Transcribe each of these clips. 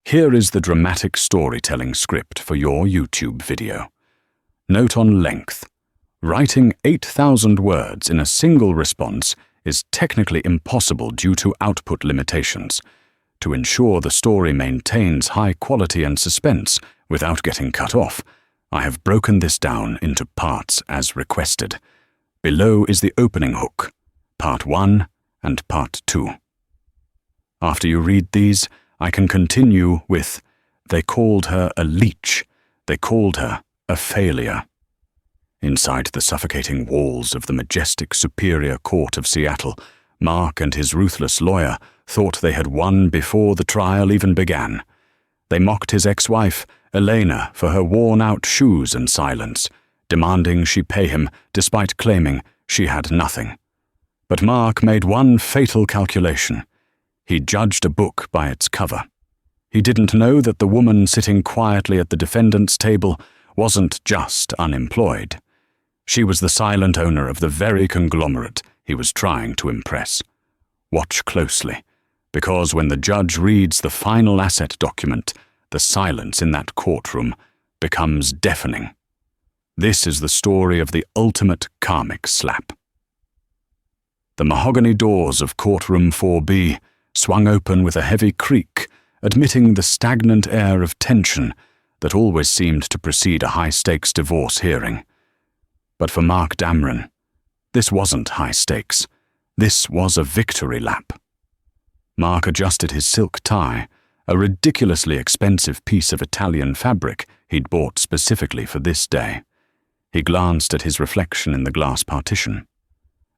Here is the dramatic storytelling script for your YouTube video. Note on length. Writing 8,000 words in a single response is technically impossible due to output limitations. To ensure the story maintains high quality and suspense without getting cut off, I have broken this down into parts as requested. Below is the opening hook, part 1 and part 2. After you read these, I can continue with, "They called her a leech. They called her a failure." Inside the suffocating walls of the majestic Superior Court of Seattle, Mark and his ruthless lawyer thought they had won before the trial even began. They mocked his ex-wife, Elena, for her worn-out shoes and silence, demanding she pay him despite claiming she had nothing. But Mark made one fatal calculation. He judged a book by its cover. He didn't know that the woman sitting quietly at the defendant's table wasn't just unemployed. She was the silent owner of the very conglomerate he was trying to impress. Watch closely, because when the judge reads the final asset document, the silence in that courtroom becomes deafening. This is the story of the ultimate karmic slap. The mahogany doors of courtroom 4B swung open with a heavy creak, admitting the stagnant air of tension that always seemed to precede a high-stakes divorce hearing. But for Mark Dameron, this wasn't high stakes. This was a victory lap. Mark adjusted his silk tie, a ridiculously expensive piece of Italian fabric he'd bought specifically for this day. He glanced at his reflection in the glass partition.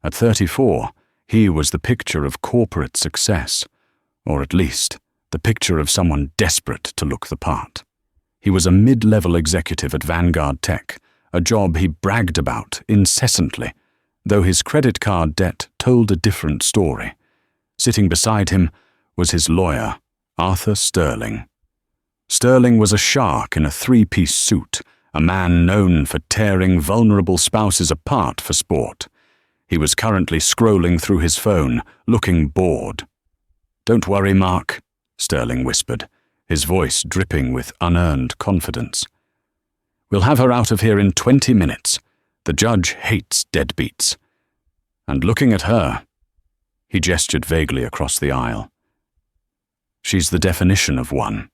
At 34, he was the picture of corporate success, or at least the picture of someone desperate to look the part. He was a mid-level executive at Vanguard Tech, a job he bragged about incessantly, though his credit card debt told a different story. Sitting beside him was his lawyer, Arthur Sterling. Sterling was a shark in a three-piece suit, a man known for tearing vulnerable spouses apart for sport. He was currently scrolling through his phone, looking bored. "Don't worry, Mark," Sterling whispered, his voice dripping with unearned confidence. "We'll have her out of here in 20 minutes. The judge hates deadbeats." And looking at her, he gestured vaguely across the aisle. "She's the definition of one."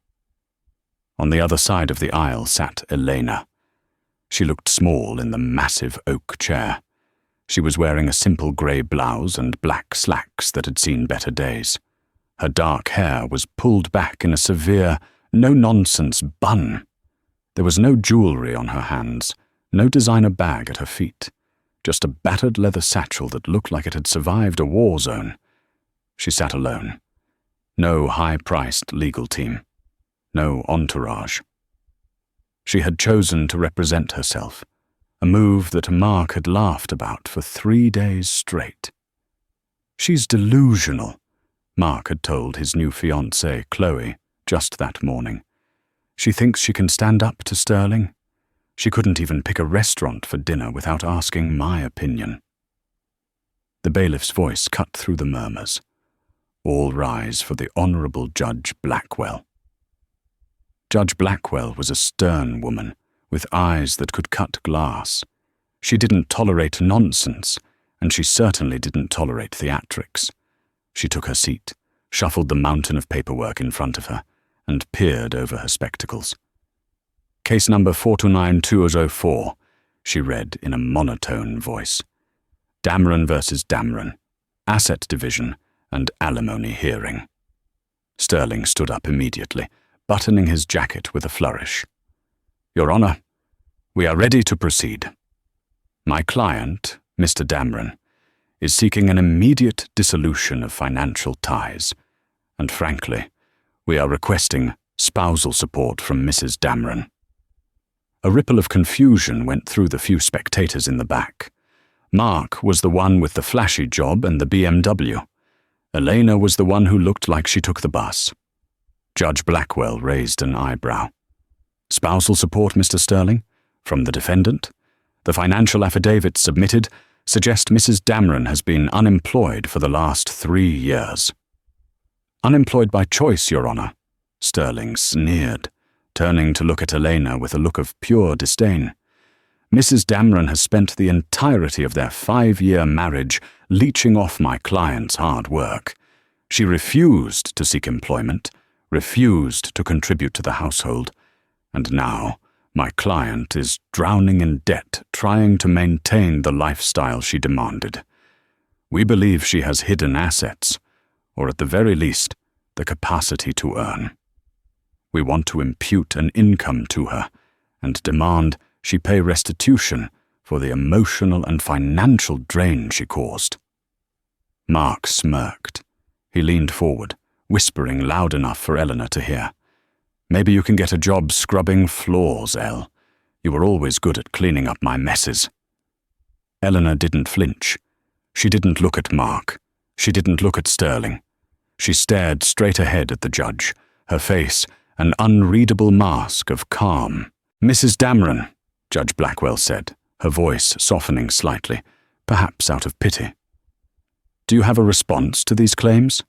On the other side of the aisle sat Elena. She looked small in the massive oak chair. She was wearing a simple grey blouse and black slacks that had seen better days. Her dark hair was pulled back in a severe, no-nonsense bun. There was no jewelry on her hands, no designer bag at her feet, just a battered leather satchel that looked like it had survived a war zone. She sat alone. No high-priced legal team. No entourage. She had chosen to represent herself, a move that Mark had laughed about for 3 days straight. "She's delusional," Mark had told his new fiancée, Chloe, just that morning. "She thinks she can stand up to Sterling. She couldn't even pick a restaurant for dinner without asking my opinion." The bailiff's voice cut through the murmurs. All rise for the Honourable Judge Blackwell. Judge Blackwell was a stern woman, with eyes that could cut glass. She didn't tolerate nonsense, and she certainly didn't tolerate theatrics. She took her seat, shuffled the mountain of paperwork in front of her, and peered over her spectacles. "Case number 429204, she read in a monotone voice. "Dameron versus Dameron, asset division and alimony hearing." Sterling stood up immediately, buttoning his jacket with a flourish. "Your Honor, we are ready to proceed. My client, Mr. Dameron, is seeking an immediate dissolution of financial ties, and frankly, we are requesting spousal support from Mrs. Dameron." A ripple of confusion went through the few spectators in the back. Mark was the one with the flashy job and the BMW. Elena was the one who looked like she took the bus. Judge Blackwell raised an eyebrow. "Spousal support, Mr. Sterling? From the defendant? The financial affidavits submitted suggest Mrs. Dameron has been unemployed for the last 3 years." "Unemployed by choice, Your Honor," Sterling sneered, turning to look at Elena with a look of pure disdain. Mrs. Dameron has spent the entirety of their 5-year marriage leeching off my client's hard work. She refused to seek employment, refused to contribute to the household, and now my client is drowning in debt trying to maintain the lifestyle she demanded. We believe she has hidden assets, or at the very least, the capacity to earn. We want to impute an income to her and demand she pay restitution for the emotional and financial drain she caused. Mark smirked. He leaned forward, whispering loud enough for Eleanor to hear. Maybe you can get a job scrubbing floors, Elle. You were always good at cleaning up my messes. Eleanor didn't flinch. She didn't look at Mark. She didn't look at Sterling. She stared straight ahead at the judge, her face an unreadable mask of calm. Mrs. Dameron, Judge Blackwell said, her voice softening slightly, perhaps out of pity. Do you have a response to these claims?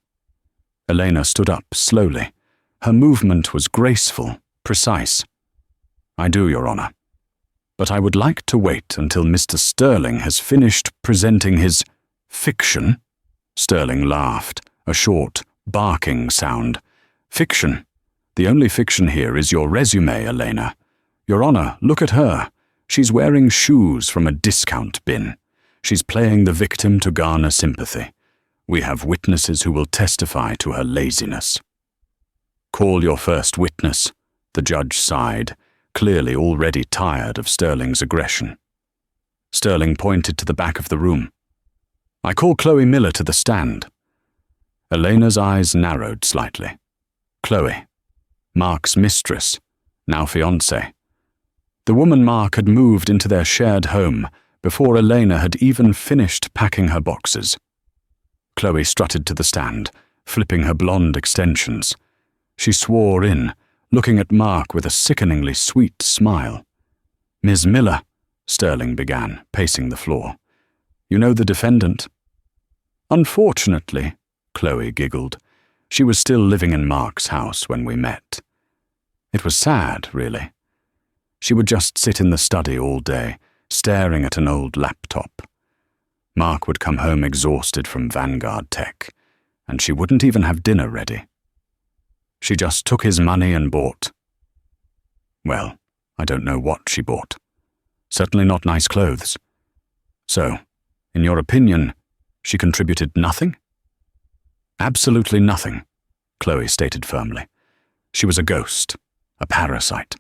Elena stood up slowly. Her movement was graceful, precise. I do, Your Honor. But I would like to wait until Mr. Sterling has finished presenting his fiction. Sterling laughed, a short, barking sound. Fiction. The only fiction here is your resume, Elena. Your Honor, look at her. She's wearing shoes from a discount bin. She's playing the victim to garner sympathy. We have witnesses who will testify to her laziness. Call your first witness, the judge sighed, clearly already tired of Sterling's aggression. Sterling pointed to the back of the room. I call Chloe Miller to the stand. Elena's eyes narrowed slightly. Chloe, Mark's mistress, now fiancée. The woman Mark had moved into their shared home before Elena had even finished packing her boxes. Chloe strutted to the stand, flipping her blonde extensions. She swore in, looking at Mark with a sickeningly sweet smile. Ms. Miller, Sterling began, pacing the floor. You know the defendant? Unfortunately, Chloe giggled. She was still living in Mark's house when we met. It was sad, really. She would just sit in the study all day, staring at an old laptop. Mark would come home exhausted from Vanguard Tech, and she wouldn't even have dinner ready. She just took his money and bought. Well, I don't know what she bought. Certainly not nice clothes. So, in your opinion, she contributed nothing? Absolutely nothing, Chloe stated firmly. She was a ghost, a parasite.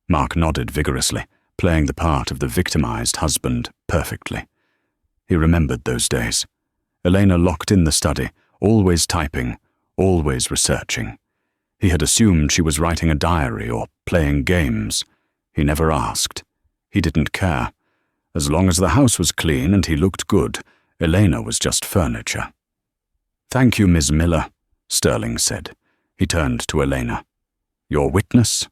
Mark nodded vigorously, playing the part of the victimized husband perfectly. He remembered those days. Elena locked in the study, always typing, always researching. He had assumed she was writing a diary or playing games. He never asked. He didn't care. As long as the house was clean and he looked good, Elena was just furniture. Thank you, Ms. Miller, Sterling said. He turned to Elena. Your witness?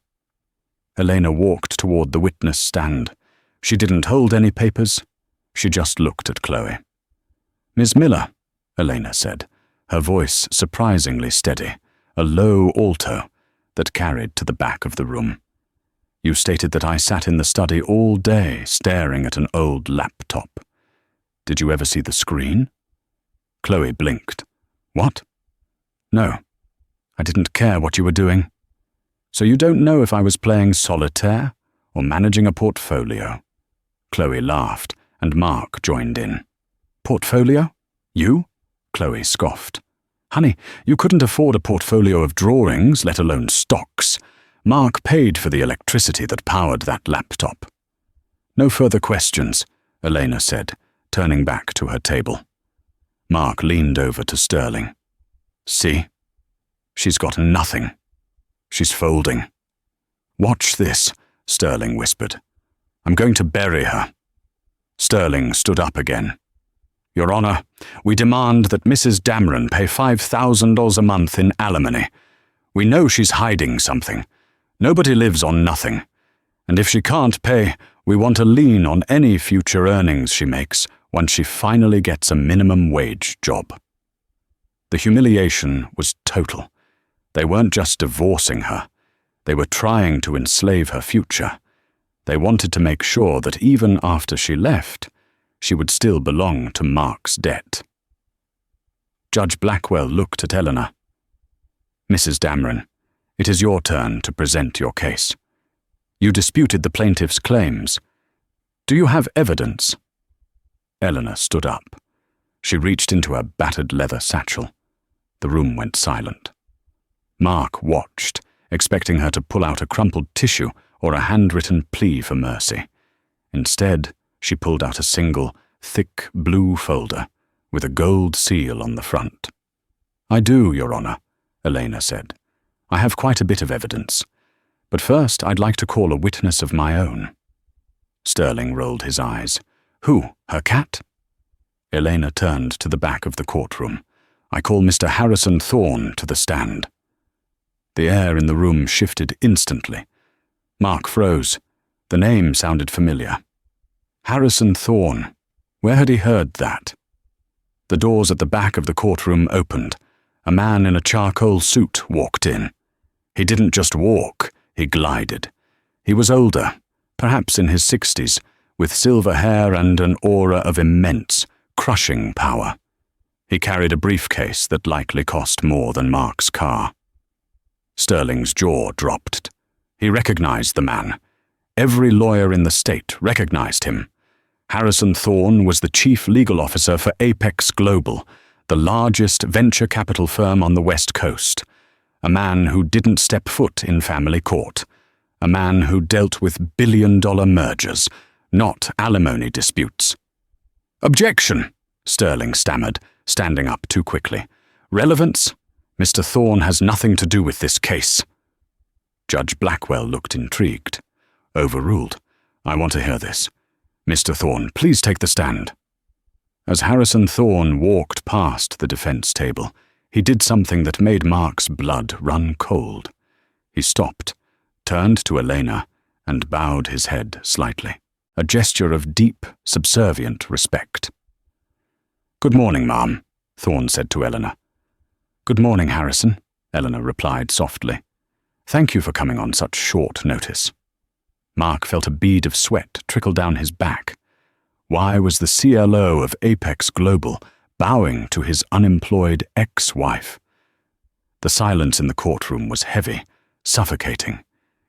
Elena walked toward the witness stand. She didn't hold any papers. She just looked at Chloe. Ms. Miller, Elena said, her voice surprisingly steady, a low alto that carried to the back of the room. You stated that I sat in the study all day staring at an old laptop. Did you ever see the screen? Chloe blinked. What? No, I didn't care what you were doing. So you don't know if I was playing solitaire or managing a portfolio? Chloe laughed, and Mark joined in. Portfolio? You? Chloe scoffed. Honey, you couldn't afford a portfolio of drawings, let alone stocks. Mark paid for the electricity that powered that laptop. No further questions, Elena said, turning back to her table. Mark leaned over to Sterling. See? She's got nothing. She's folding. Watch this, Sterling whispered. I'm going to bury her. Sterling stood up again. Your Honor, we demand that Mrs. Dameron pay $5,000 a month in alimony. We know she's hiding something. Nobody lives on nothing. And if she can't pay, we want a lien on any future earnings she makes once she finally gets a minimum wage job. The humiliation was total. They weren't just divorcing her. They were trying to enslave her future. They wanted to make sure that even after she left, she would still belong to Mark's debt. Judge Blackwell looked at Eleanor. "Mrs. Dameron, it is your turn to present your case. You disputed the plaintiff's claims. Do you have evidence?" Eleanor stood up. She reached into her battered leather satchel. The room went silent. Mark watched, expecting her to pull out a crumpled tissue or a handwritten plea for mercy. Instead, she pulled out a single, thick blue folder with a gold seal on the front. "I do, Your Honor," Elena said. "I have quite a bit of evidence. But first, I'd like to call a witness of my own." Sterling rolled his eyes. "Who? Her cat?" Elena turned to the back of the courtroom. "I call Mr. Harrison Thorne to the stand." The air in the room shifted instantly. Mark froze. The name sounded familiar. Harrison Thorne. Where had he heard that? The doors at the back of the courtroom opened. A man in a charcoal suit walked in. He didn't just walk, he glided. He was older, perhaps in his 60s, with silver hair and an aura of immense, crushing power. He carried a briefcase that likely cost more than Mark's car. Sterling's jaw dropped. He recognized the man. Every lawyer in the state recognized him. Harrison Thorne was the chief legal officer for Apex Global, the largest venture capital firm on the West Coast. A man who didn't step foot in family court. A man who dealt with billion-dollar mergers, not alimony disputes. "Objection," Sterling stammered, standing up too quickly. "Relevance? Mr. Thorne has nothing to do with this case." Judge Blackwell looked intrigued. "Overruled. I want to hear this. Mr. Thorne, please take the stand." As Harrison Thorne walked past the defense table, he did something that made Mark's blood run cold. He stopped, turned to Elena, and bowed his head slightly, a gesture of deep, subservient respect. "Good morning, ma'am," Thorne said to Eleanor. "Good morning, Harrison," Eleanor replied softly. "Thank you for coming on such short notice." Mark felt a bead of sweat trickle down his back. Why was the CLO of Apex Global bowing to his unemployed ex-wife? The silence in the courtroom was heavy, suffocating.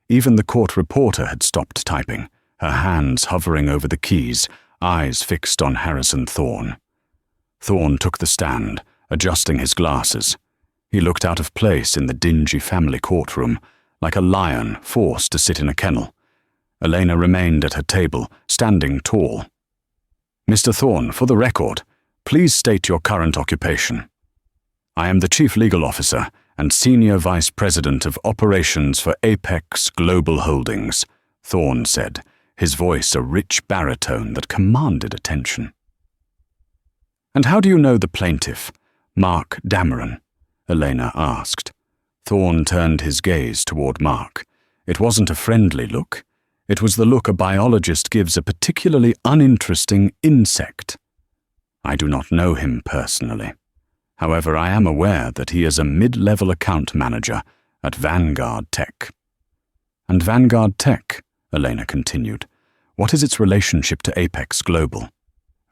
Even the court reporter had stopped typing, her hands hovering over the keys, eyes fixed on Harrison Thorne. Thorne took the stand, adjusting his glasses. He looked out of place in the dingy family courtroom, like a lion forced to sit in a kennel. Elena remained at her table, standing tall. "Mr. Thorne, for the record, please state your current occupation." "I am the Chief Legal Officer and Senior Vice President of Operations for Apex Global Holdings," Thorne said, his voice a rich baritone that commanded attention. "And how do you know the plaintiff, Mark Dameron?" Elena asked. Thorne turned his gaze toward Mark. It wasn't a friendly look. It was the look a biologist gives a particularly uninteresting insect. "I do not know him personally. However, I am aware that he is a mid-level account manager at Vanguard Tech." "And Vanguard Tech," Elena continued, "what is its relationship to Apex Global?"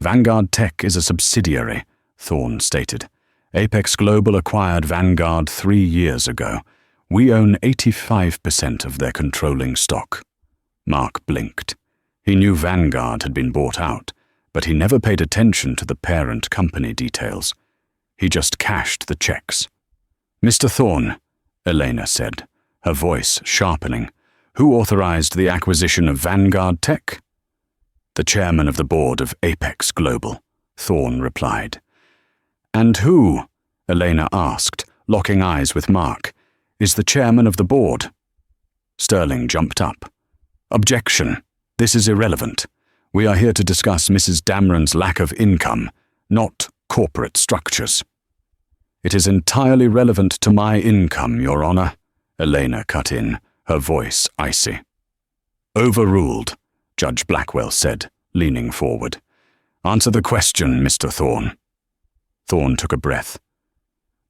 "Vanguard Tech is a subsidiary," Thorne stated. "Apex Global acquired Vanguard 3 years ago. We own 85% of their controlling stock." Mark blinked. He knew Vanguard had been bought out, but he never paid attention to the parent company details. He just cashed the checks. "Mr. Thorne," Elena said, her voice sharpening, "who authorized the acquisition of Vanguard Tech?" "The chairman of the board of Apex Global," Thorne replied. "And who," Elena asked, locking eyes with Mark, "is the chairman of the board?" Sterling jumped up. "Objection. This is irrelevant. We are here to discuss Mrs. Dameron's lack of income, not corporate structures." "It is entirely relevant to my income, Your Honor," Elena cut in, her voice icy. "Overruled," Judge Blackwell said, leaning forward. "Answer the question, Mr. Thorne." Thorne took a breath.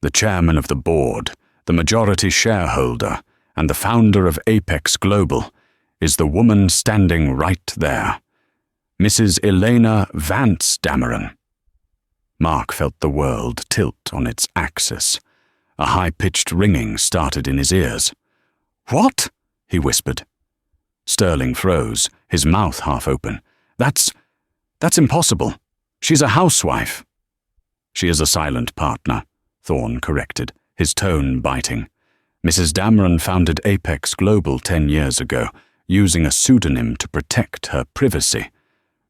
"The chairman of the board, the majority shareholder and the founder of Apex Global, is the woman standing right there, Mrs. Elena Vance Dameron. Mark felt the world tilt on its axis. A high-pitched ringing started in his ears. "What?" he whispered. Sterling froze, his mouth half open. That's impossible. She's a housewife." "She is a silent partner," Thorne corrected, his tone biting. "Mrs. Dameron founded Apex Global 10 years ago, using a pseudonym to protect her privacy.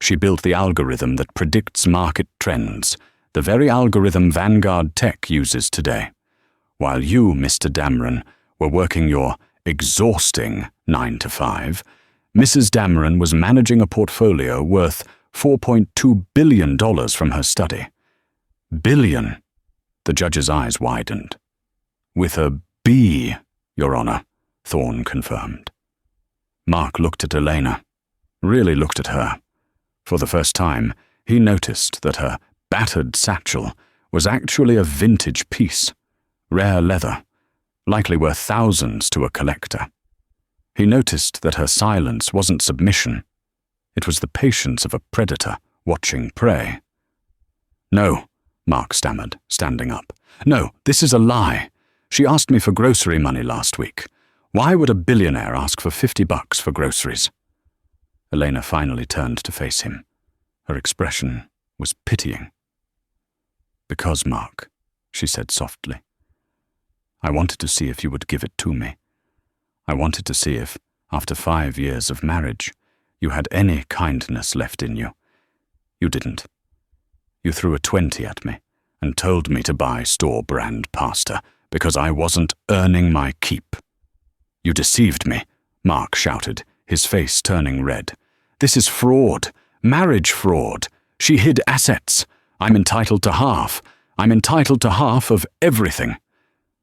She built the algorithm that predicts market trends, the very algorithm Vanguard Tech uses today. While you, Mr. Dameron, were working your exhausting 9-to-5, Mrs. Dameron was managing a portfolio worth $4.2 billion from her study." "Billion?" The judge's eyes widened. "With a B, Your Honor," Thorne confirmed. Mark looked at Elena, really looked at her. For the first time, he noticed that her battered satchel was actually a vintage piece, rare leather, likely worth thousands to a collector. He noticed that her silence wasn't submission. It was the patience of a predator watching prey. "No," Mark stammered, standing up. "No, this is a lie. She asked me for grocery money last week. Why would a billionaire ask for $50 for groceries?" Elena finally turned to face him. Her expression was pitying. "Because, Mark," she said softly, "I wanted to see if you would give it to me. I wanted to see if, after 5 years of marriage, you had any kindness left in you. You didn't. You threw a 20 at me and told me to buy store-brand pasta because I wasn't earning my keep." "You deceived me," Mark shouted, his face turning red. "This is fraud, marriage fraud. She hid assets. I'm entitled to half. I'm entitled to half of everything."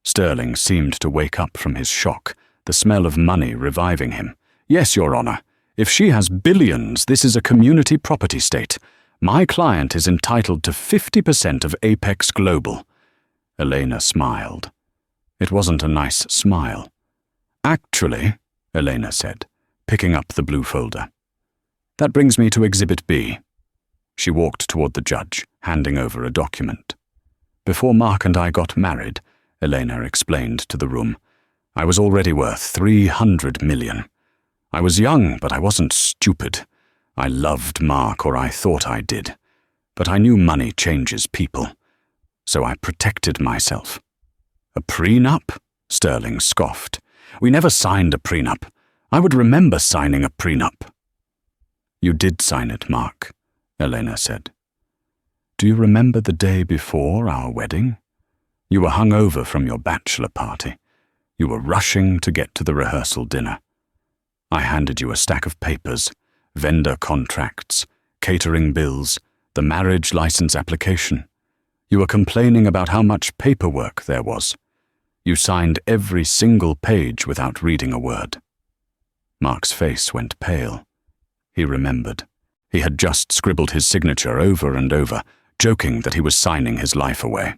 Sterling seemed to wake up from his shock, the smell of money reviving him. "Yes, Your Honor. If she has billions, this is a community property state. My client is entitled to 50% of Apex Global." Elena smiled. It wasn't a nice smile. "Actually," Elena said, picking up the blue folder, "that brings me to Exhibit B." She walked toward the judge, handing over a document. "Before Mark and I got married," Elena explained to the room, "I was already worth $300 million. I was young, but I wasn't stupid. I loved Mark, or I thought I did. But I knew money changes people. So I protected myself." "A prenup?" Sterling scoffed. "We never signed a prenup. I would remember signing a prenup." "You did sign it, Mark," Elena said. "Do you remember the day before our wedding? You were hungover from your bachelor party. You were rushing to get to the rehearsal dinner. I handed you a stack of papers, vendor contracts, catering bills, the marriage license application. You were complaining about how much paperwork there was. You signed every single page without reading a word." Mark's face went pale. He remembered. He had just scribbled his signature over and over, joking that he was signing his life away.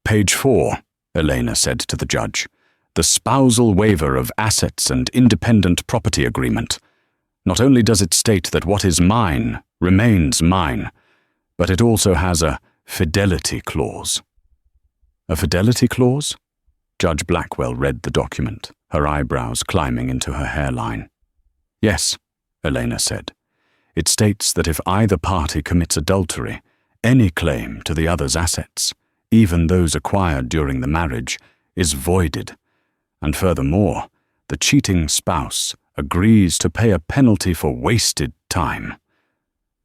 "Page 4, Elena said to the judge. "The spousal waiver of assets and independent property agreement. Not only does it state that what is mine remains mine, but it also has a fidelity clause." "A fidelity clause?" Judge Blackwell read the document, her eyebrows climbing into her hairline. "Yes," Elena said. "It states that if either party commits adultery, any claim to the other's assets, even those acquired during the marriage, is voided. And furthermore, the cheating spouse agrees to pay a penalty for wasted time."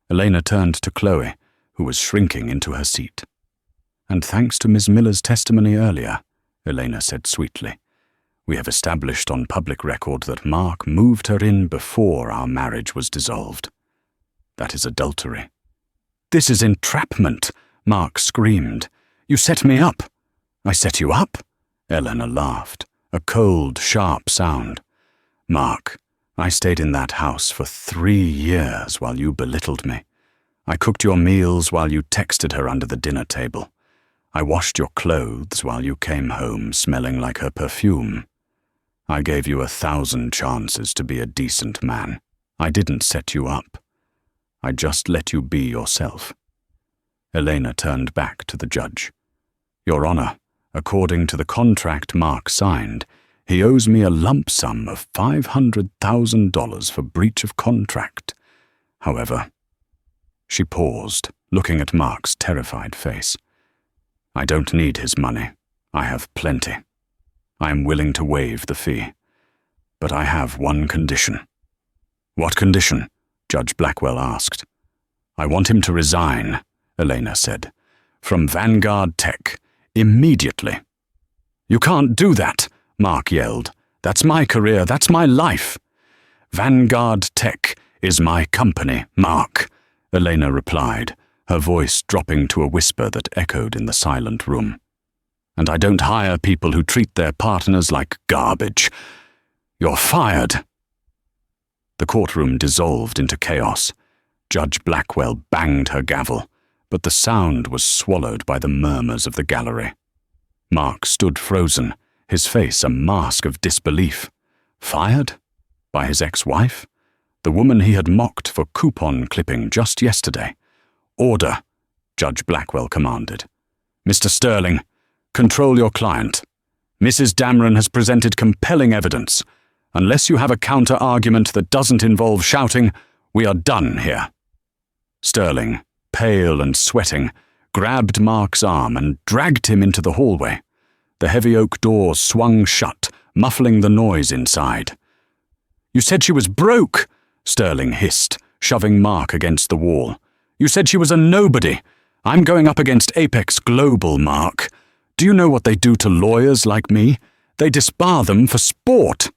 Elena turned to Chloe, who was shrinking into her seat. "And thanks to Ms. Miller's testimony earlier," Elena said sweetly, "we have established on public record that Mark moved her in before our marriage was dissolved. That is adultery." "This is entrapment," Mark screamed. "You set me up." "I set you up?" Elena laughed, a cold, sharp sound. "Mark, I stayed in that house for 3 years while you belittled me. I cooked your meals while you texted her under the dinner table. I washed your clothes while you came home smelling like her perfume. I gave you 1,000 chances to be a decent man. I didn't set you up. I just let you be yourself." Elena turned back to the judge. "Your Honor, according to the contract Mark signed, he owes me a lump sum of $500,000 for breach of contract. However—" She paused, looking at Mark's terrified face. "I don't need his money. I have plenty. I am willing to waive the fee. But I have one condition." "What condition?" Judge Blackwell asked. "I want him to resign," Elena said, "from Vanguard Tech, immediately." "You can't do that," Mark yelled. "That's my career, that's my life." "Vanguard Tech is my company, Mark," Elena replied, her voice dropping to a whisper that echoed in the silent room. "And I don't hire people who treat their partners like garbage. You're fired." The courtroom dissolved into chaos. Judge Blackwell banged her gavel, but the sound was swallowed by the murmurs of the gallery. Mark stood frozen, his face a mask of disbelief. Fired? By his ex-wife? The woman he had mocked for coupon clipping just yesterday. "Order," Judge Blackwell commanded. "Mr. Sterling, control your client. Mrs. Dameron has presented compelling evidence. Unless you have a counter-argument that doesn't involve shouting, we are done here." Sterling, pale and sweating, grabbed Mark's arm and dragged him into the hallway. The heavy oak doors swung shut, muffling the noise inside. "You said she was broke," Sterling hissed, shoving Mark against the wall. "You said she was a nobody. I'm going up against Apex Global, Mark. Do you know what they do to lawyers like me? They disbar them for sport."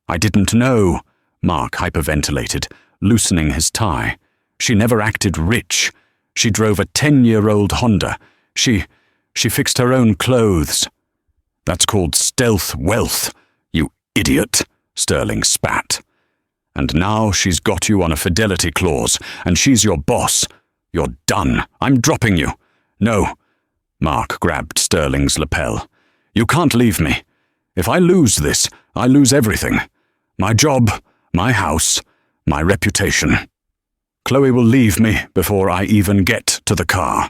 "I didn't know," Mark hyperventilated, loosening his tie. "She never acted rich. She drove a 10-year-old Honda. She fixed her own clothes." "That's called stealth wealth, you idiot," Sterling spat. "And now she's got you on a fidelity clause, and she's your boss. You're done. I'm dropping you." "No." Mark grabbed Sterling's lapel. "You can't leave me. If I lose this, I lose everything. My job, my house, my reputation. Chloe will leave me before I even get to the car."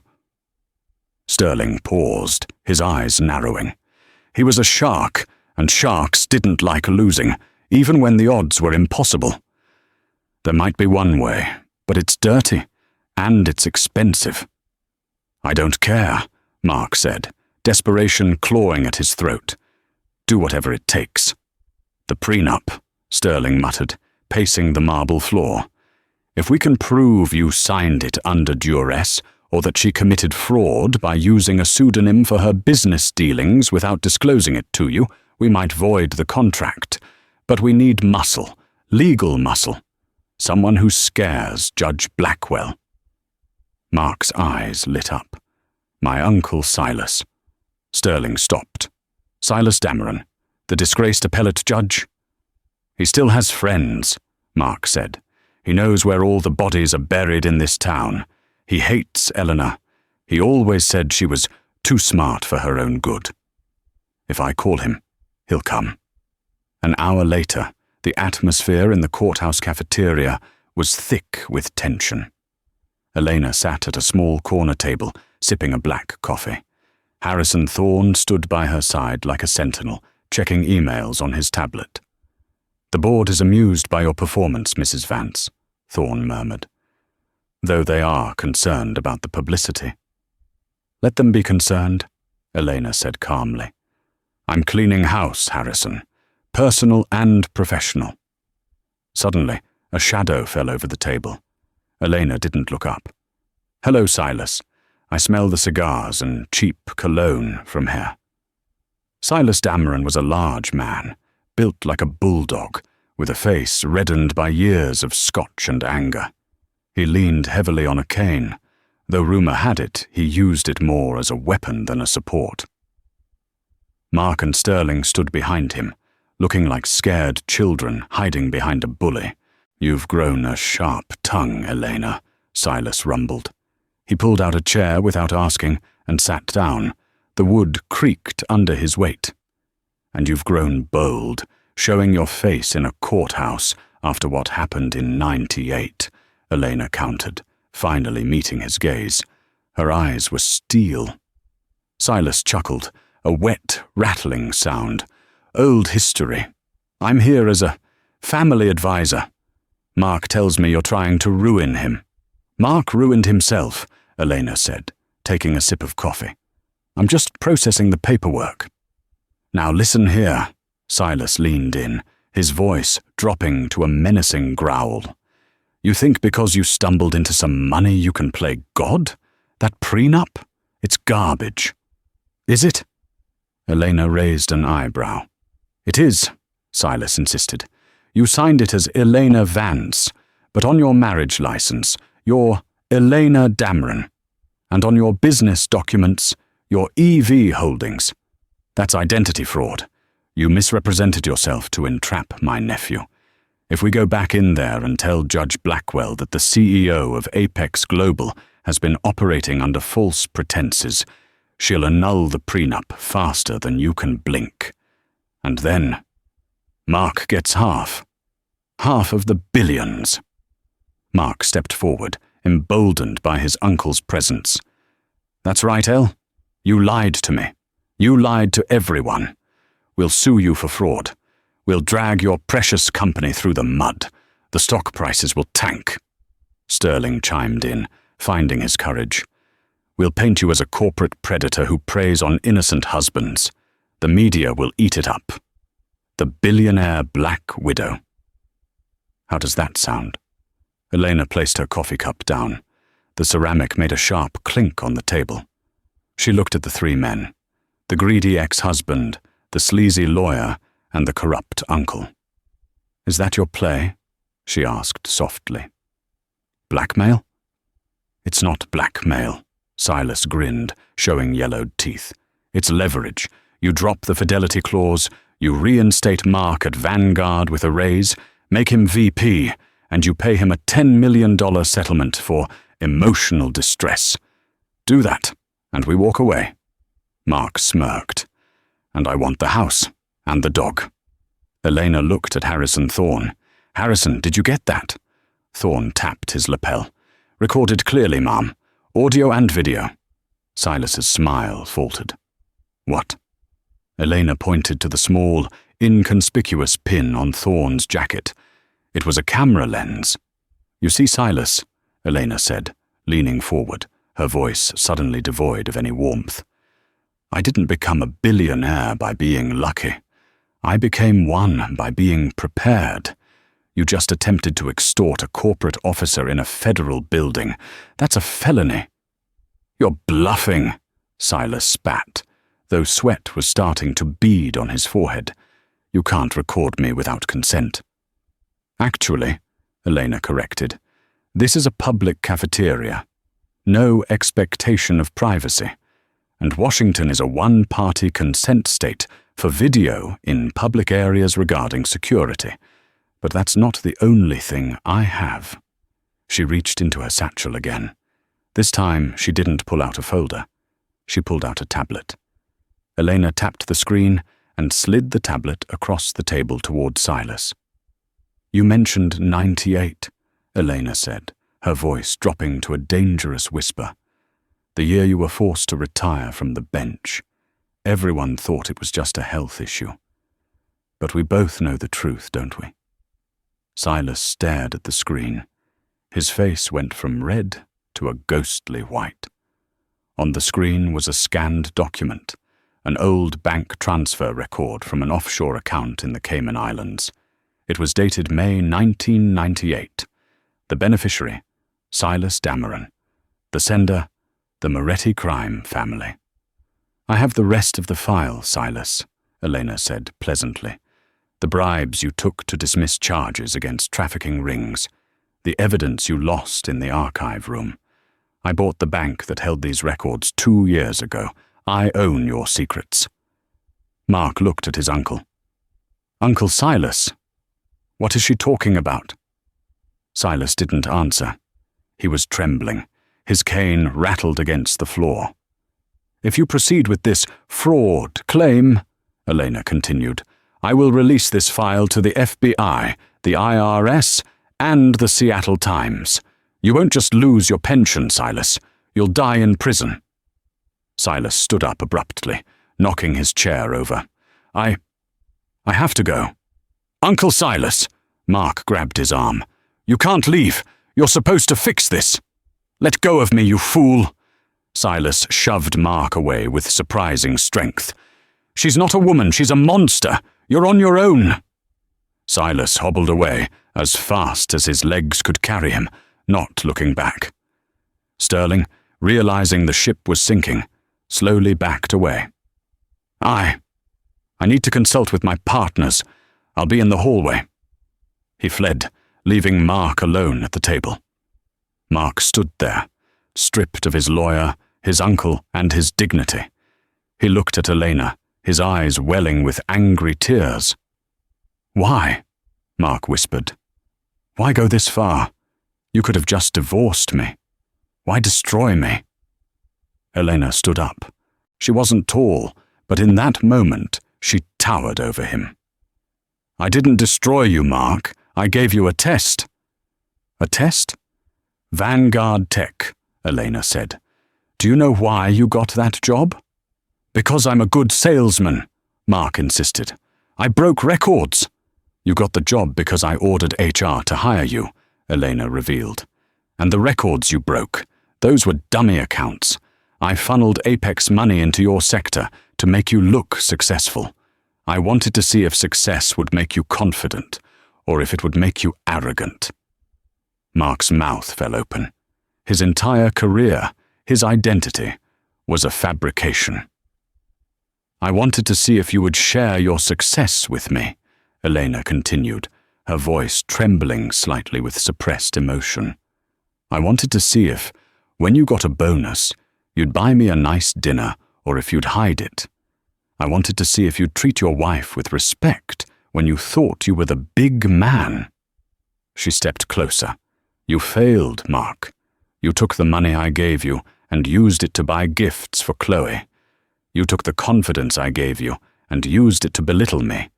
Sterling paused, his eyes narrowing. He was a shark, and sharks didn't like losing, even when the odds were impossible. "There might be one way, but it's dirty, and it's expensive." "I don't care," Mark said, desperation clawing at his throat. "Do whatever it takes." "The prenup," Sterling muttered, pacing the marble floor. "If we can prove you signed it under duress, or that she committed fraud by using a pseudonym for her business dealings without disclosing it to you, we might void the contract. But we need muscle, legal muscle. Someone who scares Judge Blackwell." Mark's eyes lit up. "My uncle Silas." Sterling stopped. "Silas Dameron, the disgraced appellate judge?" "He still has friends," Mark said. "He knows where all the bodies are buried in this town. He hates Eleanor. He always said she was too smart for her own good. If I call him, he'll come." An hour later, the atmosphere in the courthouse cafeteria was thick with tension. Elena sat at a small corner table, sipping a black coffee. Harrison Thorne stood by her side like a sentinel, checking emails on his tablet. "The board is amused by your performance, Mrs. Vance," Thorne murmured, "though they are concerned about the publicity." "Let them be concerned," Elena said calmly. "I'm cleaning house, Harrison, personal and professional." Suddenly, a shadow fell over the table. Elena didn't look up. "Hello, Silas. I smell the cigars and cheap cologne from here." Silas Dameron was a large man, built like a bulldog, with a face reddened by years of scotch and anger. He leaned heavily on a cane, though rumor had it he used it more as a weapon than a support. Mark and Sterling stood behind him, looking like scared children hiding behind a bully. "You've grown a sharp tongue, Elena," Silas rumbled. He pulled out a chair without asking and sat down. The wood creaked under his weight. "And you've grown bold, showing your face in a courthouse after what happened in '98, Elena countered, finally meeting his gaze. Her eyes were steel. Silas chuckled, a wet, rattling sound. "Old history. I'm here as a family advisor. Mark tells me you're trying to ruin him." "Mark ruined himself," Elena said, taking a sip of coffee. "I'm just processing the paperwork." "Now listen here." Silas leaned in, his voice dropping to a menacing growl. "You think because you stumbled into some money you can play God? That prenup? It's garbage." "Is it?" Elena raised an eyebrow. "It is," Silas insisted. "You signed it as Elena Vance, but on your marriage license, you're Elena Dameron. And on your business documents, your EV holdings. That's identity fraud. You misrepresented yourself to entrap my nephew. If we go back in there and tell Judge Blackwell that the CEO of Apex Global has been operating under false pretenses, she'll annul the prenup faster than you can blink. And then, Mark gets half of the billions." Mark stepped forward, emboldened by his uncle's presence. "That's right, El. You lied to me. You lied to everyone. We'll sue you for fraud. We'll drag your precious company through the mud. The stock prices will tank." Sterling chimed in, finding his courage. "We'll paint you as a corporate predator who preys on innocent husbands. The media will eat it up. The billionaire Black Widow." How does that sound? Elena placed her coffee cup down. The ceramic made a sharp clink on the table. She looked at the three men, the greedy ex-husband, the sleazy lawyer, and the corrupt uncle. "Is that your play?" she asked softly. "Blackmail?" "It's not blackmail," Silas grinned, showing yellowed teeth. "It's leverage. You drop the fidelity clause, you reinstate Mark at Vanguard with a raise, make him VP, and you pay him a $10 million settlement for emotional distress. Do that, and we walk away." Mark smirked. "And I want the house, and the dog." Elena looked at Harrison Thorne. "Harrison, did you get that?" Thorne tapped his lapel. "Recorded clearly, ma'am. Audio and video." Silas's smile faltered. "What?" Elena pointed to the small, inconspicuous pin on Thorne's jacket. It was a camera lens. "You see, Silas," Elena said, leaning forward, her voice suddenly devoid of any warmth. "I didn't become a billionaire by being lucky. I became one by being prepared. You just attempted to extort a corporate officer in a federal building. That's a felony." "You're bluffing," Silas spat, though sweat was starting to bead on his forehead. "You can't record me without consent." "Actually," Elena corrected, "this is a public cafeteria. No expectation of privacy. And Washington is a one-party consent state for video in public areas regarding security. But that's not the only thing I have." She reached into her satchel again. This time she didn't pull out a folder. She pulled out a tablet. Elena tapped the screen and slid the tablet across the table toward Silas. "You mentioned '98, Elena said, her voice dropping to a dangerous whisper. "The year you were forced to retire from the bench. Everyone thought it was just a health issue. But we both know the truth, don't we?" Silas stared at the screen. His face went from red to a ghostly white. On the screen was a scanned document, an old bank transfer record from an offshore account in the Cayman Islands. It was dated May 1998. The beneficiary, Silas Dameron. The sender, the Moretti crime family. "I have the rest of the file, Silas," Elena said pleasantly. "The bribes you took to dismiss charges against trafficking rings, the evidence you lost in the archive room. I bought the bank that held these records 2 years ago. I own your secrets." Mark looked at his uncle. "Uncle Silas, what is she talking about?" Silas didn't answer. He was trembling. His cane rattled against the floor. If you proceed with this fraud claim, Elena continued, I will release this file to the FBI, the IRS, and the Seattle Times. You won't just lose your pension, Silas. You'll die in prison. Silas stood up abruptly, knocking his chair over. I have to go. Uncle Silas! Mark grabbed his arm. You can't leave. You're supposed to fix this. Let go of me, you fool. Silas shoved Mark away with surprising strength. She's not a woman, she's a monster. You're on your own. Silas hobbled away as fast as his legs could carry him, not looking back. Sterling, realizing the ship was sinking, slowly backed away. I need to consult with my partners. I'll be in the hallway. He fled, leaving Mark alone at the table. Mark stood there, stripped of his lawyer, his uncle, and his dignity. He looked at Elena, his eyes welling with angry tears. Why? Mark whispered. Why go this far? You could have just divorced me. Why destroy me? Elena stood up. She wasn't tall, but in that moment she towered over him. I didn't destroy you, Mark. I gave you a test. A test? Vanguard Tech, Elena said. Do you know why you got that job? Because I'm a good salesman, Mark insisted. I broke records. You got the job because I ordered HR to hire you, Elena revealed. And the records you broke, those were dummy accounts. I funneled Apex money into your sector to make you look successful. I wanted to see if success would make you confident, or if it would make you arrogant. Mark's mouth fell open. His entire career, his identity, was a fabrication. I wanted to see if you would share your success with me, Elena continued, her voice trembling slightly with suppressed emotion. I wanted to see if, when you got a bonus, you'd buy me a nice dinner or if you'd hide it. I wanted to see if you'd treat your wife with respect when you thought you were the big man. She stepped closer. You failed, Mark. You took the money I gave you and used it to buy gifts for Chloe. You took the confidence I gave you and used it to belittle me.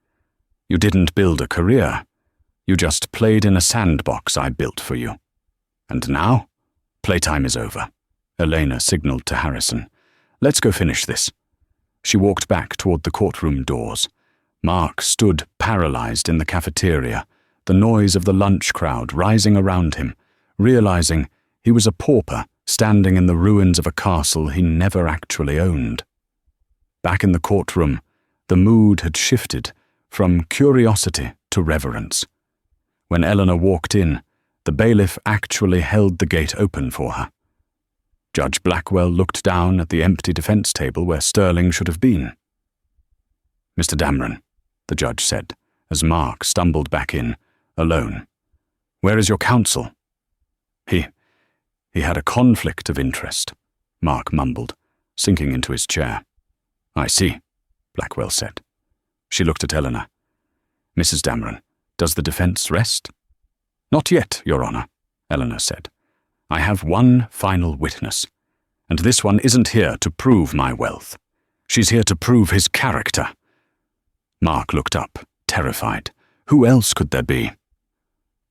You didn't build a career. You just played in a sandbox I built for you. And now, playtime is over. Elena signaled to Harrison. Let's go finish this. She walked back toward the courtroom doors. Mark stood paralyzed in the cafeteria, the noise of the lunch crowd rising around him, realizing he was a pauper standing in the ruins of a castle he never actually owned. Back in the courtroom, the mood had shifted from curiosity to reverence. When Eleanor walked in, the bailiff actually held the gate open for her. Judge Blackwell looked down at the empty defense table where Sterling should have been. Mr. Dameron, the judge said, as Mark stumbled back in, alone. Where is your counsel? He had a conflict of interest, Mark mumbled, sinking into his chair. I see, Blackwell said. She looked at Eleanor. Mrs. Dameron, does the defense rest? Not yet, Your Honor, Eleanor said. I have one final witness, and this one isn't here to prove my wealth. She's here to prove his character. Mark looked up, terrified. Who else could there be?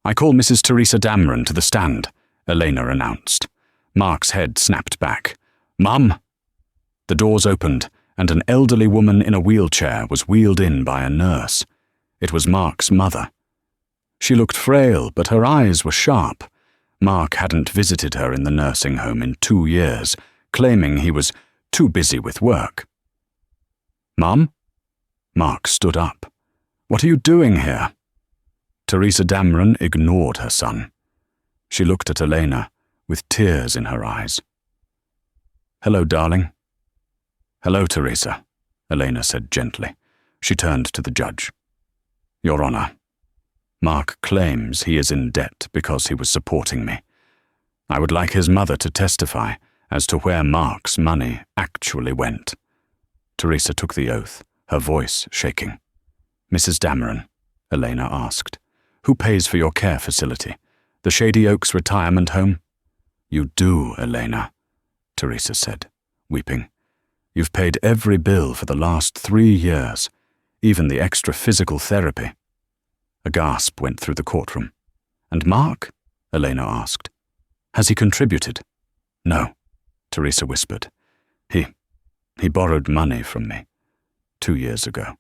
I call Mrs. Teresa Dameron to the stand, Elena announced. Mark's head snapped back. Mum! The doors opened, and an elderly woman in a wheelchair was wheeled in by a nurse. It was Mark's mother. She looked frail, but her eyes were sharp. Mark hadn't visited her in the nursing home in 2 years, claiming he was too busy with work. Mum? Mark stood up. What are you doing here? Teresa Dameron ignored her son. She looked at Elena with tears in her eyes. Hello, darling. Hello, Teresa, Elena said gently. She turned to the judge. Your Honor, Mark claims he is in debt because he was supporting me. I would like his mother to testify as to where Mark's money actually went. Teresa took the oath, her voice shaking. Mrs. Dameron, Elena asked, who pays for your care facility? The Shady Oaks retirement home? You do, Elena, Teresa said, weeping. You've paid every bill for the last 3 years, even the extra physical therapy." A gasp went through the courtroom. "And Mark?" Elena asked. "Has he contributed?" "No," Teresa whispered. He borrowed money from me 2 years ago.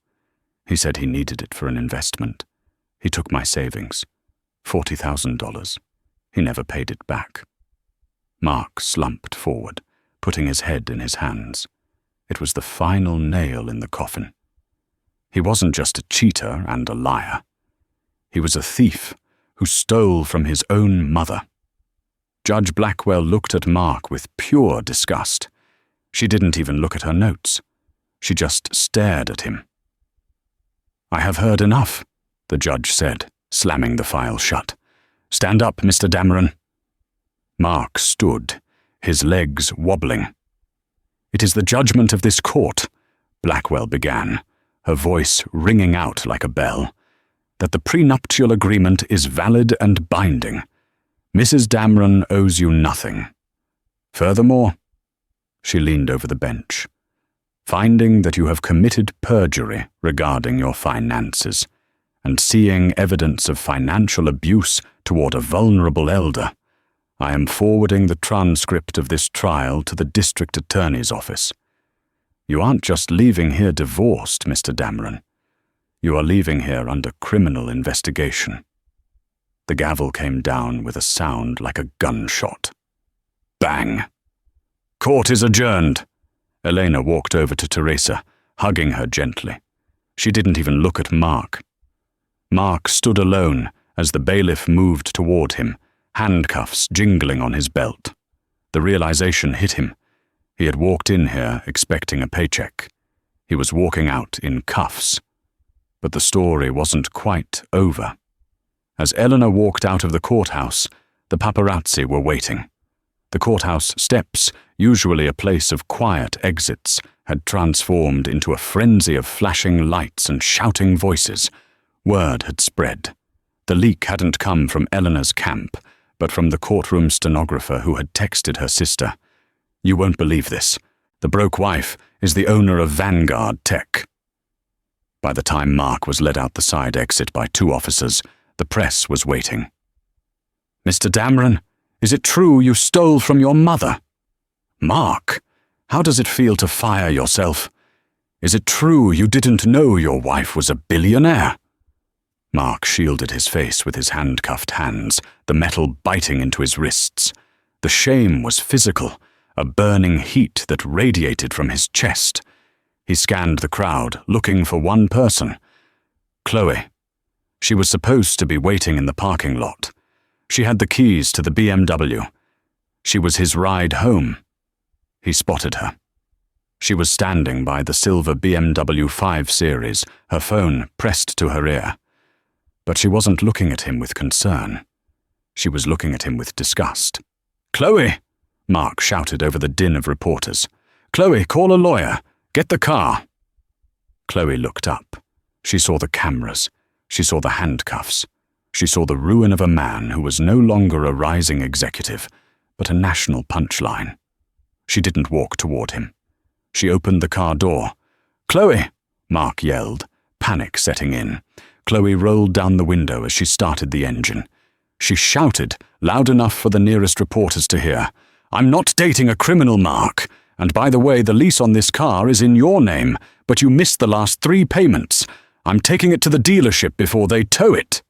He said he needed it for an investment. He took my savings, $40,000. He never paid it back." Mark slumped forward, putting his head in his hands. It was the final nail in the coffin. He wasn't just a cheater and a liar. He was a thief who stole from his own mother. Judge Blackwell looked at Mark with pure disgust. She didn't even look at her notes. She just stared at him. "I have heard enough," the judge said, slamming the file shut. "Stand up, Mr. Dameron." Mark stood, his legs wobbling. "It is the judgment of this court," Blackwell began, her voice ringing out like a bell, "that the prenuptial agreement is valid and binding. Mrs. Dameron owes you nothing. Furthermore," she leaned over the bench, "finding that you have committed perjury regarding your finances, and seeing evidence of financial abuse toward a vulnerable elder, I am forwarding the transcript of this trial to the district attorney's office. You aren't just leaving here divorced, Mr. Dameron. You are leaving here under criminal investigation." The gavel came down with a sound like a gunshot. Bang! "Court is adjourned." Elena walked over to Teresa, hugging her gently. She didn't even look at Mark. Mark stood alone as the bailiff moved toward him, handcuffs jingling on his belt. The realization hit him. He had walked in here expecting a paycheck. He was walking out in cuffs. But the story wasn't quite over. As Eleanor walked out of the courthouse, the paparazzi were waiting. The courthouse steps, usually a place of quiet exits, had transformed into a frenzy of flashing lights and shouting voices. Word had spread. The leak hadn't come from Eleanor's camp, but from the courtroom stenographer who had texted her sister. "You won't believe this. The broke wife is the owner of Vanguard Tech." By the time Mark was led out the side exit by 2 officers, the press was waiting. "Mr. Dameron, is it true you stole from your mother?" "Mark, how does it feel to fire yourself? Is it true you didn't know your wife was a billionaire?" Mark shielded his face with his handcuffed hands, the metal biting into his wrists. The shame was physical, a burning heat that radiated from his chest. He scanned the crowd, looking for one person. Chloe. She was supposed to be waiting in the parking lot. She had the keys to the BMW. She was his ride home. He spotted her. She was standing by the silver BMW 5 Series, her phone pressed to her ear. But she wasn't looking at him with concern. She was looking at him with disgust. "Chloe!" Mark shouted over the din of reporters. "Chloe, call a lawyer. Get the car." Chloe looked up. She saw the cameras. She saw the handcuffs. She saw the ruin of a man who was no longer a rising executive, but a national punchline. She didn't walk toward him. She opened the car door. "Chloe!" Mark yelled, panic setting in. Chloe rolled down the window as she started the engine. She shouted, loud enough for the nearest reporters to hear, "I'm not dating a criminal, Mark. And by the way, the lease on this car is in your name, but you missed the last 3 payments. I'm taking it to the dealership before they tow it."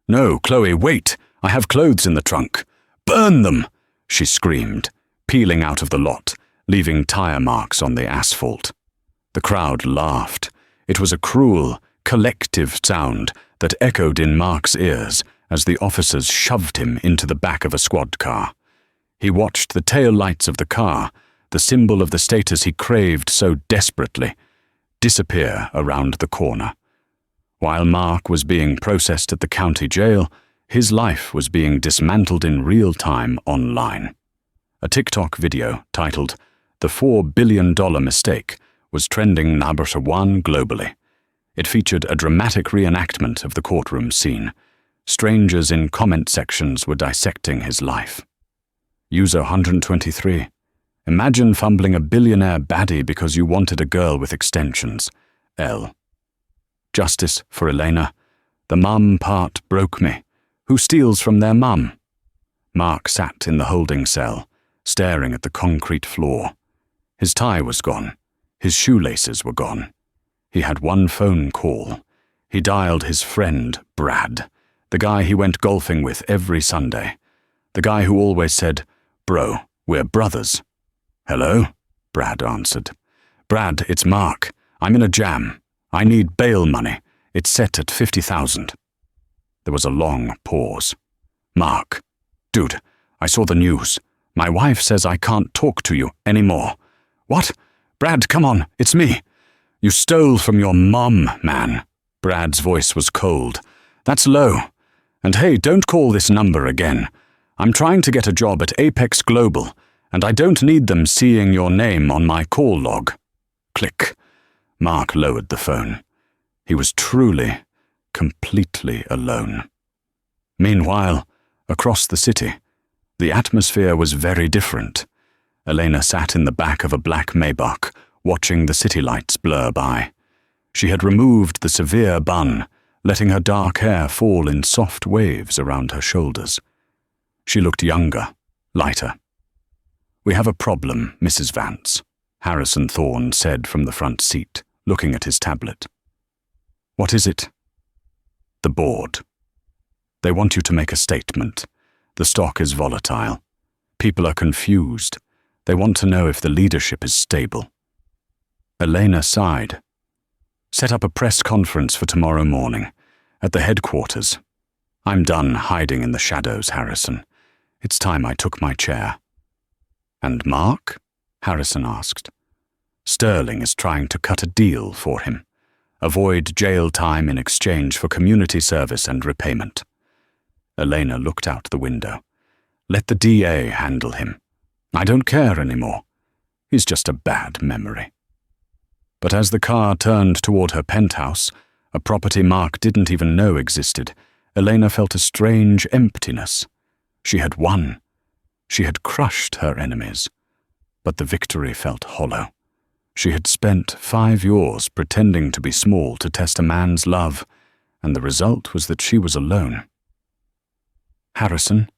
"No, Chloe, wait. I have clothes in the trunk." "Burn them!" she screamed, peeling out of the lot, leaving tire marks on the asphalt. The crowd laughed. It was a cruel, collective sound that echoed in Mark's ears as the officers shoved him into the back of a squad car. He watched the tail lights of the car, the symbol of the status he craved so desperately, disappear around the corner. While Mark was being processed at the county jail, his life was being dismantled in real time online. A TikTok video titled "The $4 billion Mistake" was trending #1 globally. It featured a dramatic reenactment of the courtroom scene. Strangers in comment sections were dissecting his life. User 123. Imagine fumbling a billionaire baddie because you wanted a girl with extensions. L. Justice for Elena. The mum part broke me. Who steals from their mum? Mark sat in the holding cell, staring at the concrete floor. His tie was gone. His shoelaces were gone. He had one phone call. He dialed his friend, Brad, the guy he went golfing with every Sunday. The guy who always said, "Bro, we're brothers." "Hello?" Brad answered. "Brad, it's Mark. I'm in a jam. I need bail money. It's set at 50,000. There was a long pause. "Mark, dude, I saw the news. My wife says I can't talk to you anymore." "What? Brad, come on, it's me." "You stole from your mom, man." Brad's voice was cold. "That's low. And hey, don't call this number again. I'm trying to get a job at Apex Global, and I don't need them seeing your name on my call log." Click. Mark lowered the phone. He was truly, completely alone. Meanwhile, across the city, the atmosphere was very different. Elena sat in the back of a black Maybach, watching the city lights blur by. She had removed the severe bun, letting her dark hair fall in soft waves around her shoulders. She looked younger, lighter. "We have a problem, Mrs. Vance," Harrison Thorne said from the front seat, looking at his tablet. "What is it?" "The board. They want you to make a statement. The stock is volatile. People are confused. They want to know if the leadership is stable." Elena sighed. "Set up a press conference for tomorrow morning, at the headquarters. I'm done hiding in the shadows, Harrison. It's time I took my chair." "And Mark?" Harrison asked. "Sterling is trying to cut a deal for him. Avoid jail time in exchange for community service and repayment." Elena looked out the window. "Let the DA handle him. I don't care anymore. He's just a bad memory." But as the car turned toward her penthouse, a property Mark didn't even know existed, Elena felt a strange emptiness. She had won. She had crushed her enemies. But the victory felt hollow. She had spent 5 years pretending to be small to test a man's love, and the result was that she was alone. "Harrison,"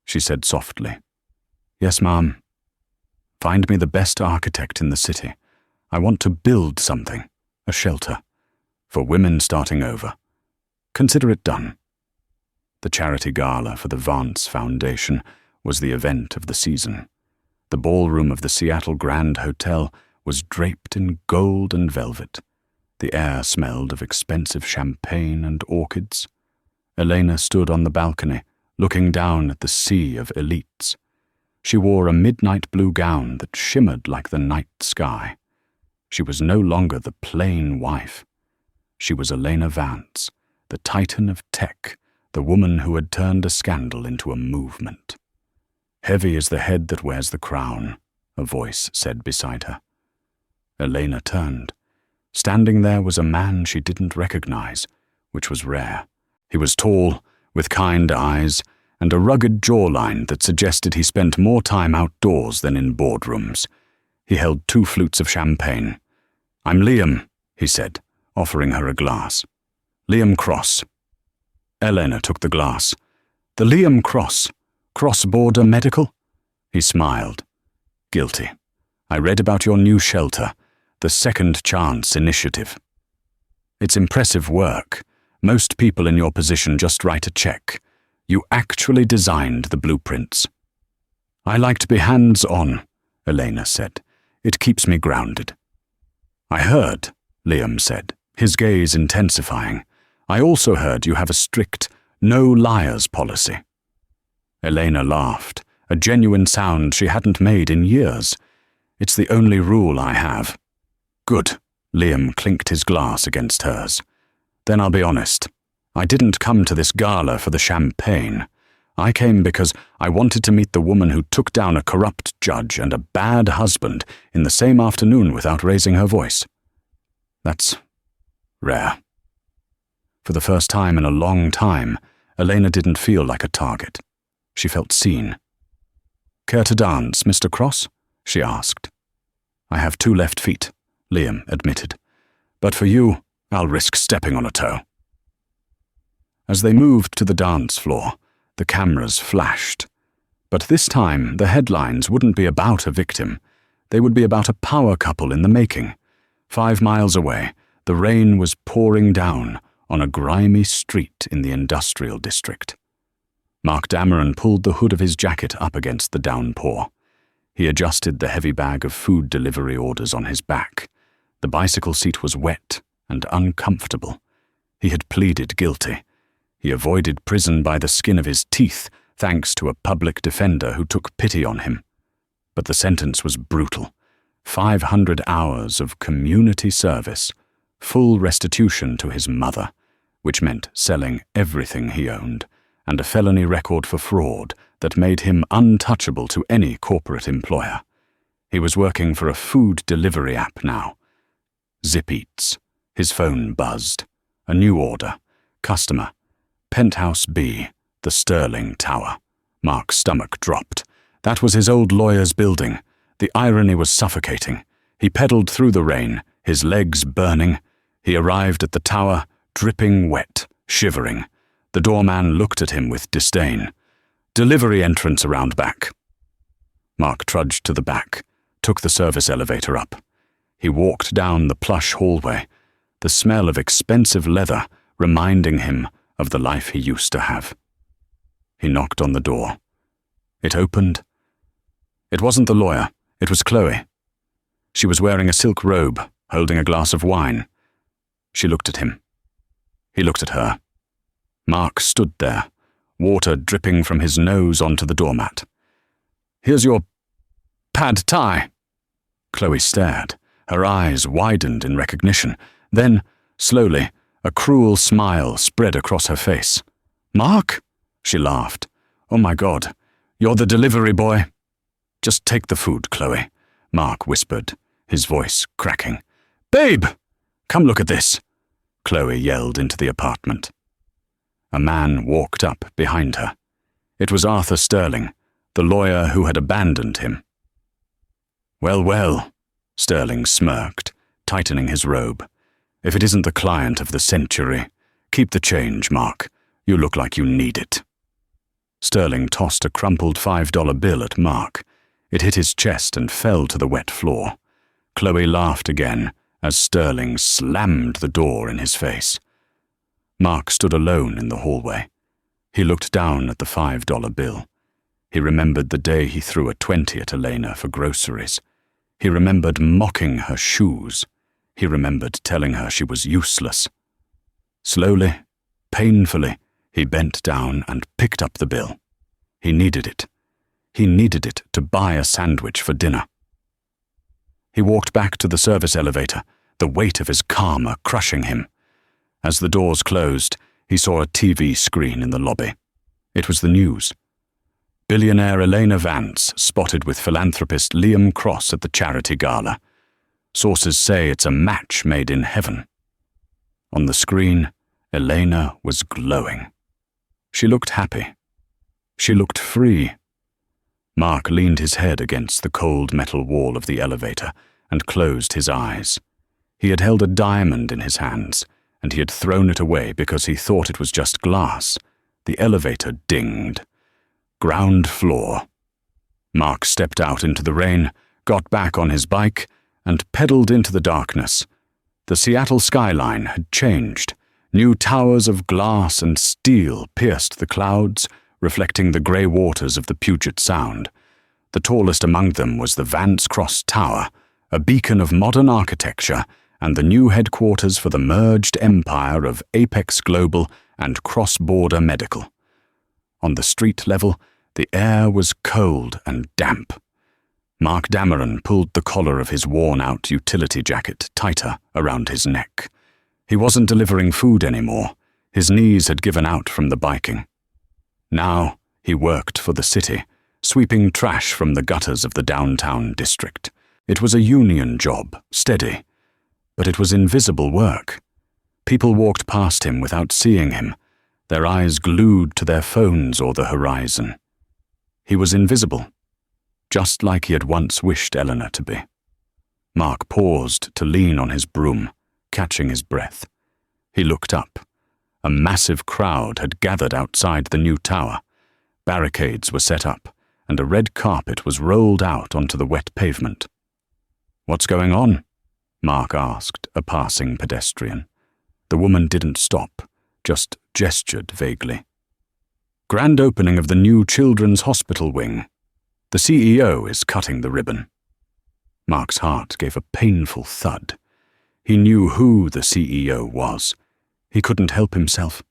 she said softly. "Yes, Mom." "Find me the best architect in the city. I want to build something, a shelter, for women starting over. Consider it done." The charity gala for the Vance Foundation was the event of the season. The ballroom of the Seattle Grand Hotel was draped in gold and velvet. The air smelled of expensive champagne and orchids. Elena stood on the balcony, looking down at the sea of elites. She wore a midnight blue gown that shimmered like the night sky. She was no longer the plain wife. She was Elena Vance, the titan of tech, the woman who had turned a scandal into a movement. "Heavy is the head that wears the crown," a voice said beside her. Elena turned. Standing there was a man she didn't recognize, which was rare. He was tall, with kind eyes, and a rugged jawline that suggested he spent more time outdoors than in boardrooms. He held 2 flutes of champagne. "I'm Liam," he said, offering her a glass. "Liam Cross." Elena took the glass. "The Liam Cross? Cross-border medical?" He smiled. "Guilty. I read about your new shelter, the Second Chance Initiative. It's impressive work. Most people in your position just write a check. You actually designed the blueprints." "I like to be hands-on," Elena said. "It keeps me grounded." "I heard," Liam said, his gaze intensifying. "I also heard you have a strict no-liars policy." Elena laughed, a genuine sound she hadn't made in years. "It's the only rule I have." "Good," Liam clinked his glass against hers. "Then I'll be honest. I didn't come to this gala for the champagne. I came because I wanted to meet the woman who took down a corrupt judge and a bad husband in the same afternoon without raising her voice. That's rare." For the first time in a long time, Elena didn't feel like a target. She felt seen. "Care to dance, Mr. Cross?" she asked. "I have 2 left feet," Liam admitted. "But for you, I'll risk stepping on a toe." As they moved to the dance floor, the cameras flashed. But this time, the headlines wouldn't be about a victim. They would be about a power couple in the making. 5 miles away, the rain was pouring down on a grimy street in the industrial district. Mark Dameron pulled the hood of his jacket up against the downpour. He adjusted the heavy bag of food delivery orders on his back. The bicycle seat was wet and uncomfortable. He had pleaded guilty. He avoided prison by the skin of his teeth, thanks to a public defender who took pity on him. But the sentence was brutal. 500 hours of community service, full restitution to his mother, which meant selling everything he owned, and a felony record for fraud that made him untouchable to any corporate employer. He was working for a food delivery app now. Zip Eats. His phone buzzed. A new order. Customer. Penthouse B, the Sterling Tower. Mark's stomach dropped. That was his old lawyer's building. The irony was suffocating. He pedaled through the rain, his legs burning. He arrived at the tower, dripping wet, shivering. The doorman looked at him with disdain. "Delivery entrance around back." Mark trudged to the back, took the service elevator up. He walked down the plush hallway, the smell of expensive leather reminding him of the life he used to have. He knocked on the door. It opened. It wasn't the lawyer, it was Chloe. She was wearing a silk robe, holding a glass of wine. She looked at him. He looked at her. Mark stood there, water dripping from his nose onto the doormat. "Here's your pad thai." Chloe stared. Her eyes widened in recognition. Then, slowly, a cruel smile spread across her face. "Mark?" She laughed. "Oh my God, you're the delivery boy." "Just take the food, Chloe," Mark whispered, his voice cracking. "Babe! Come look at this!" Chloe yelled into the apartment. A man walked up behind her. It was Arthur Sterling, the lawyer who had abandoned him. "Well, well," Sterling smirked, tightening his robe. "If it isn't the client of the century, keep the change, Mark. You look like you need it." Sterling tossed a crumpled $5 bill at Mark. It hit his chest and fell to the wet floor. Chloe laughed again as Sterling slammed the door in his face. Mark stood alone in the hallway. He looked down at the $5 bill. He remembered the day he threw a 20 at Elena for groceries. He remembered mocking her shoes. He remembered telling her she was useless. Slowly, painfully, he bent down and picked up the bill. He needed it. He needed it to buy a sandwich for dinner. He walked back to the service elevator, the weight of his karma crushing him. As the doors closed, he saw a TV screen in the lobby. It was the news. Billionaire Elena Vance spotted with philanthropist Liam Cross at the charity gala. Sources say it's a match made in heaven. On the screen, Elena was glowing. She looked happy. She looked free. Mark leaned his head against the cold metal wall of the elevator and closed his eyes. He had held a diamond in his hands, and he had thrown it away because he thought it was just glass. The elevator dinged. Ground floor. Mark stepped out into the rain, got back on his bike, and pedaled into the darkness. The Seattle skyline had changed. New towers of glass and steel pierced the clouds, reflecting the grey waters of the Puget Sound. The tallest among them was the Vance Cross Tower, a beacon of modern architecture and the new headquarters for the merged empire of Apex Global and Cross Border Medical. On the street level, the air was cold and damp. Mark Dameron pulled the collar of his worn-out utility jacket tighter around his neck. He wasn't delivering food anymore. His knees had given out from the biking. Now he worked for the city, sweeping trash from the gutters of the downtown district. It was a union job, steady, but it was invisible work. People walked past him without seeing him, their eyes glued to their phones or the horizon. He was invisible. just like he had once wished Eleanor to be. Mark paused to lean on his broom, catching his breath. He looked up. A massive crowd had gathered outside the new tower. Barricades were set up, and a red carpet was rolled out onto the wet pavement. "What's going on?" Mark asked a passing pedestrian. The woman didn't stop, just gestured vaguely. "Grand opening of the new children's hospital wing. The CEO is cutting the ribbon." Mark's heart gave a painful thud. He knew who the CEO was. He couldn't help himself.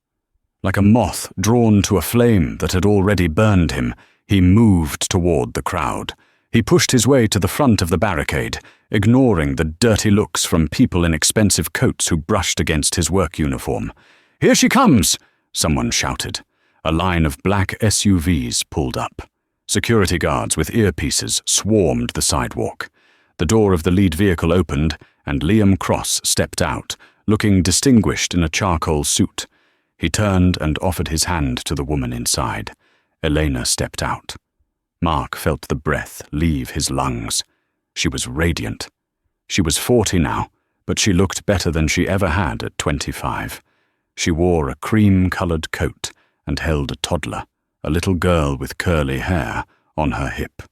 Like a moth drawn to a flame that had already burned him, he moved toward the crowd. He pushed his way to the front of the barricade, ignoring the dirty looks from people in expensive coats who brushed against his work uniform. "Here she comes!" someone shouted. A line of black SUVs pulled up. Security guards with earpieces swarmed the sidewalk. The door of the lead vehicle opened, and Liam Cross stepped out, looking distinguished in a charcoal suit. He turned and offered his hand to the woman inside. Elena stepped out. Mark felt the breath leave his lungs. She was radiant. She was 40 now, but she looked better than she ever had at 25. She wore a cream-colored coat and held a toddler, a little girl with curly hair, on her hip.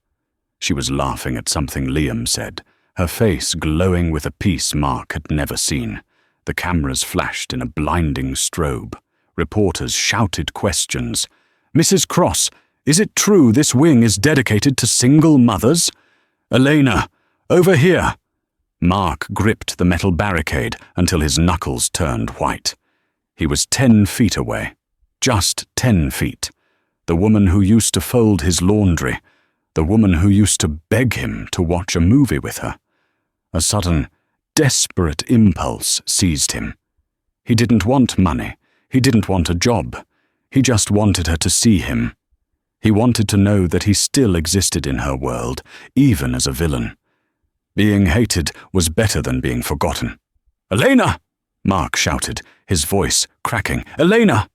She was laughing at something Liam said, her face glowing with a peace Mark had never seen. The cameras flashed in a blinding strobe. Reporters shouted questions. "Mrs. Cross, is it true this wing is dedicated to single mothers? Elena, over here!" Mark gripped the metal barricade until his knuckles turned white. He was 10 feet away. Just 10 feet. The woman who used to fold his laundry. The woman who used to beg him to watch a movie with her. A sudden, desperate impulse seized him. He didn't want money. He didn't want a job. He just wanted her to see him. He wanted to know that he still existed in her world, even as a villain. Being hated was better than being forgotten. "Elena!" Mark shouted, his voice cracking. "Elena!"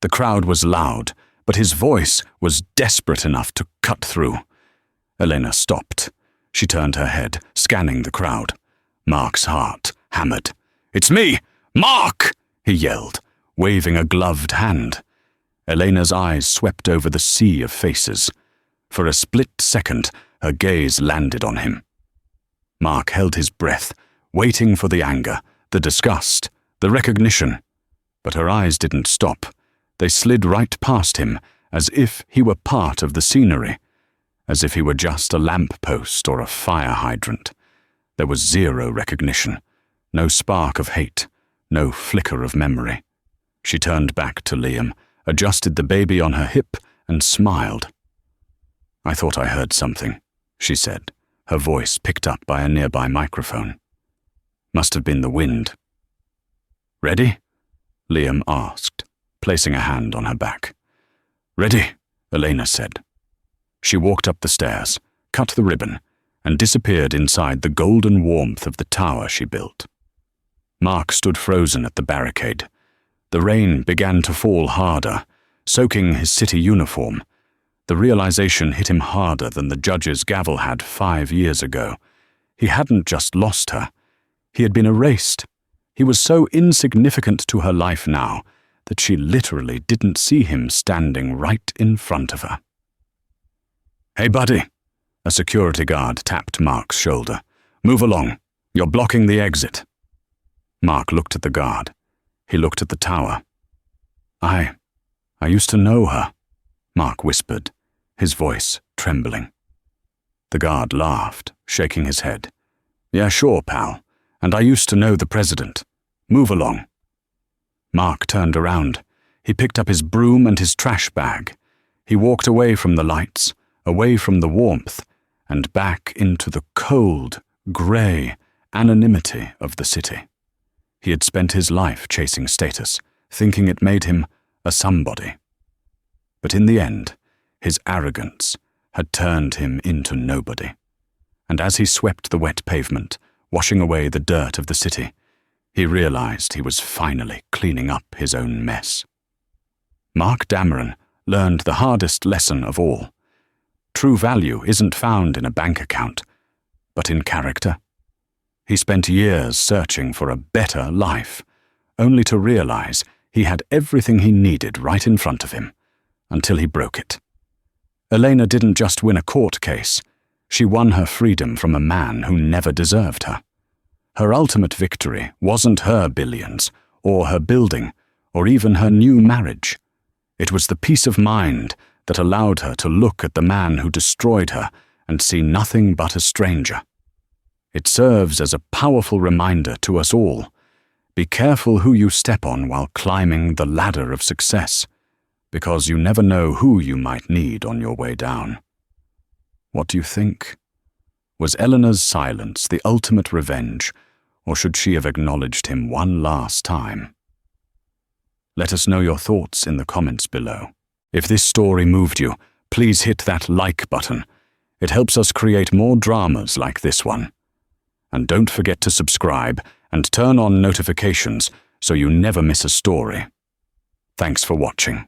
The crowd was loud, but his voice was desperate enough to cut through. Elena stopped. She turned her head, scanning the crowd. Mark's heart hammered. "It's me! Mark!" he yelled, waving a gloved hand. Elena's eyes swept over the sea of faces. For a split second, her gaze landed on him. Mark held his breath, waiting for the anger, the disgust, the recognition. But her eyes didn't stop. They slid right past him, as if he were part of the scenery, as if he were just a lamppost or a fire hydrant. There was zero recognition, no spark of hate, no flicker of memory. She turned back to Liam, adjusted the baby on her hip, and smiled. "I thought I heard something," she said, her voice picked up by a nearby microphone. "Must have been the wind." "Ready?" Liam asked, placing a hand on her back. "Ready," Elena said. She walked up the stairs, cut the ribbon, and disappeared inside the golden warmth of the tower she built. Mark stood frozen at the barricade. The rain began to fall harder, soaking his city uniform. The realization hit him harder than the judge's gavel had 5 years ago. He hadn't just lost her. He had been erased. He was so insignificant to her life now that she literally didn't see him standing right in front of her. "Hey, buddy," a security guard tapped Mark's shoulder. "Move along. You're blocking the exit." Mark looked at the guard. He looked at the tower. I used to know her," Mark whispered, his voice trembling. The guard laughed, shaking his head. "Yeah, sure, pal. And I used to know the president. Move along." Mark turned around. He picked up his broom and his trash bag. He walked away from the lights, away from the warmth, and back into the cold, grey anonymity of the city. He had spent his life chasing status, thinking it made him a somebody. But in the end, his arrogance had turned him into nobody. And as he swept the wet pavement, washing away the dirt of the city, he realized he was finally cleaning up his own mess. Mark Dameron learned the hardest lesson of all. true value isn't found in a bank account, but in character. He spent years searching for a better life, only to realize he had everything he needed right in front of him, until he broke it. Elena didn't just win a court case, she won her freedom from a man who never deserved her. Her ultimate victory wasn't her billions, or her building, or even her new marriage. It was the peace of mind that allowed her to look at the man who destroyed her and see nothing but a stranger. It serves as a powerful reminder to us all. Be careful who you step on while climbing the ladder of success, because you never know who you might need on your way down. What do you think? Was Eleanor's silence the ultimate revenge, or should she have acknowledged him one last time? Let us know your thoughts in the comments below. If this story moved you, please hit that like button. It helps us create more dramas like this one. And don't forget to subscribe and turn on notifications so you never miss a story. Thanks for watching.